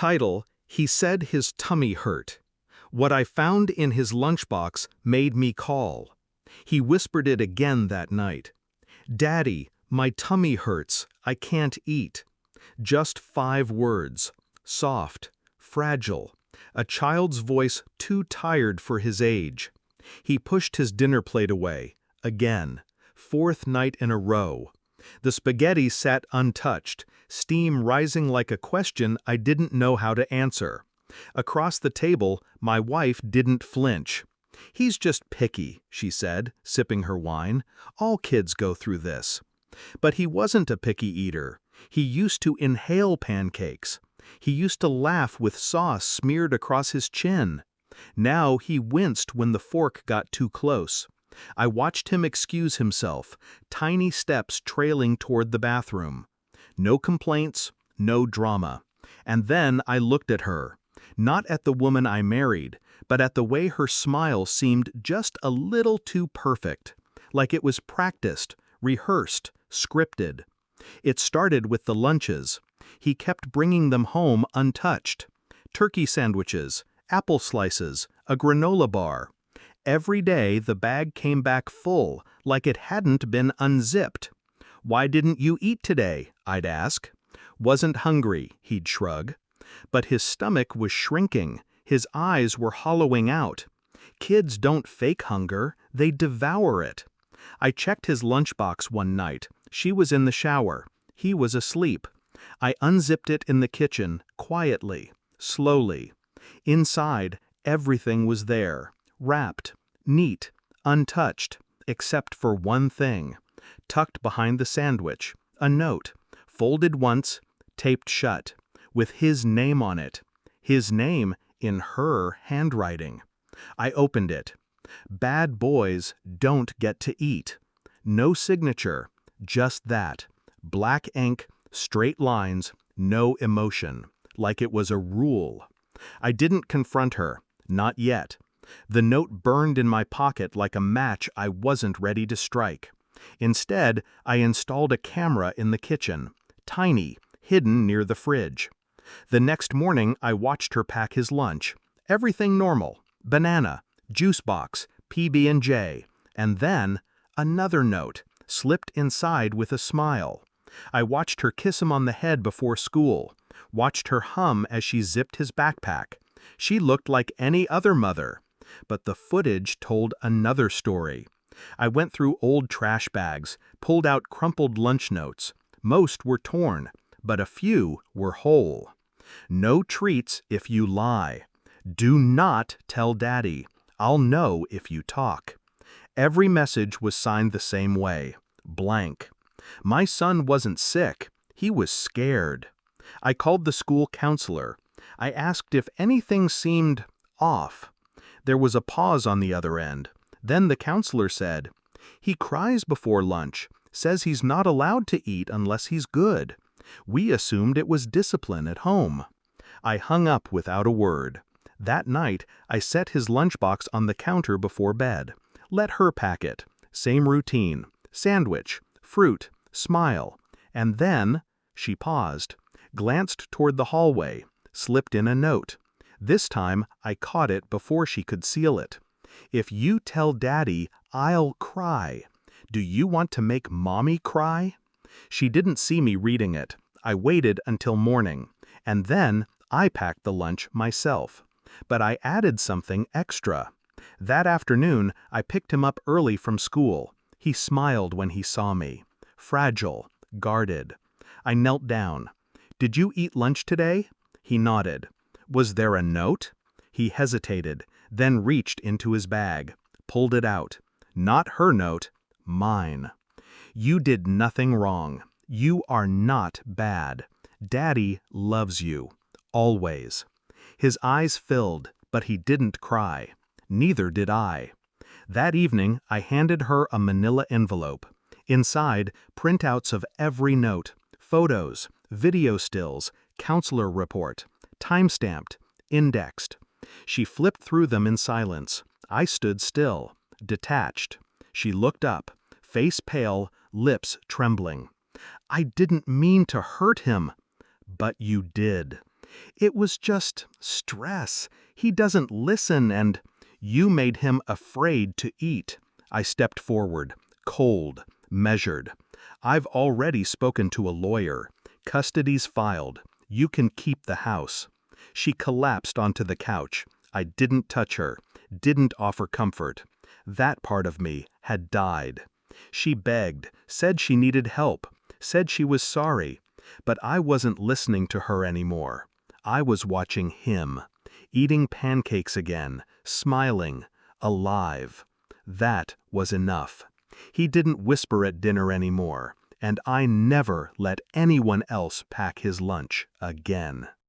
Title: He said his tummy hurt. What I found in his lunchbox made me call. He whispered it again that night. Daddy, my tummy hurts, I can't eat. Just 5 words. Soft, fragile, a child's voice too tired for his age. He pushed his dinner plate away, again, 4th night in a row. The spaghetti sat untouched, steam rising like a question I didn't know how to answer. Across the table, my wife didn't flinch. "He's just picky," she said, sipping her wine. "All kids go through this." But he wasn't a picky eater. He used to inhale pancakes. He used to laugh with sauce smeared across his chin. Now he winced when the fork got too close. I watched him excuse himself, tiny steps trailing toward the bathroom. No complaints, no drama. And then I looked at her. Not at the woman I married, but at the way her smile seemed just a little too perfect. Like it was practiced, rehearsed, scripted. It started with the lunches. He kept bringing them home untouched. Turkey sandwiches, apple slices, a granola bar. Every day the bag came back full, like it hadn't been unzipped. "Why didn't you eat today?" I'd ask. "Wasn't hungry," he'd shrug. But his stomach was shrinking, his eyes were hollowing out. Kids don't fake hunger, they devour it. I checked his lunchbox one night. She was in the shower. He was asleep. I unzipped it in the kitchen, quietly, slowly. Inside, everything was there, wrapped, neat, untouched, except for one thing. Tucked behind the sandwich, a note, folded once, taped shut, with his name on it. His name in her handwriting. I opened it. "Bad boys don't get to eat." No signature, just that. Black ink, straight lines, no emotion. Like it was a rule. I didn't confront her, not yet. The note burned in my pocket like a match I wasn't ready to strike. Instead, I installed a camera in the kitchen, tiny, hidden near the fridge. The next morning, I watched her pack his lunch. Everything normal. Banana, juice box, PB&J. And then, another note, slipped inside with a smile. I watched her kiss him on the head before school. Watched her hum as she zipped his backpack. She looked like any other mother. But the footage told another story. I went through old trash bags, pulled out crumpled lunch notes. Most were torn, but a few were whole. No treats if you lie. Do not tell Daddy. I'll know if you talk. Every message was signed the same way, blank. My son wasn't sick, he was scared. I called the school counselor. I asked if anything seemed off. There was a pause on the other end. Then the counselor said, "He cries before lunch, says he's not allowed to eat unless he's good. We assumed it was discipline at home." I hung up without a word. That night, I set his lunchbox on the counter before bed. Let her pack it. Same routine. Sandwich, fruit, smile. And then, she paused, glanced toward the hallway, slipped in a note. This time, I caught it before she could seal it. "If you tell Daddy, I'll cry. Do you want to make Mommy cry?" She didn't see me reading it. I waited until morning, and then I packed the lunch myself. But I added something extra. That afternoon, I picked him up early from school. He smiled when he saw me. Fragile, guarded. I knelt down. "Did you eat lunch today?" He nodded. "Was there a note?" He hesitated, then reached into his bag, pulled it out. Not her note, mine. "You did nothing wrong. You are not bad. Daddy loves you. Always." His eyes filled, but he didn't cry. Neither did I. That evening, I handed her a manila envelope. Inside, printouts of every note, photos, video stills, counselor report, time-stamped, indexed. She flipped through them in silence. I stood still, detached. She looked up, face pale, lips trembling. "I didn't mean to hurt him." "But you did." It was just stress. He doesn't listen and you made him afraid to eat. I stepped forward, cold, measured. I've already spoken to a lawyer. Custody's filed. You can keep the house. She collapsed onto the couch. I didn't touch her, didn't offer comfort. That part of me had died. She begged, said she needed help, said she was sorry. But I wasn't listening to her anymore. I was watching him, eating pancakes again, smiling, alive. That was enough. He didn't whisper at dinner anymore, and I never let anyone else pack his lunch again.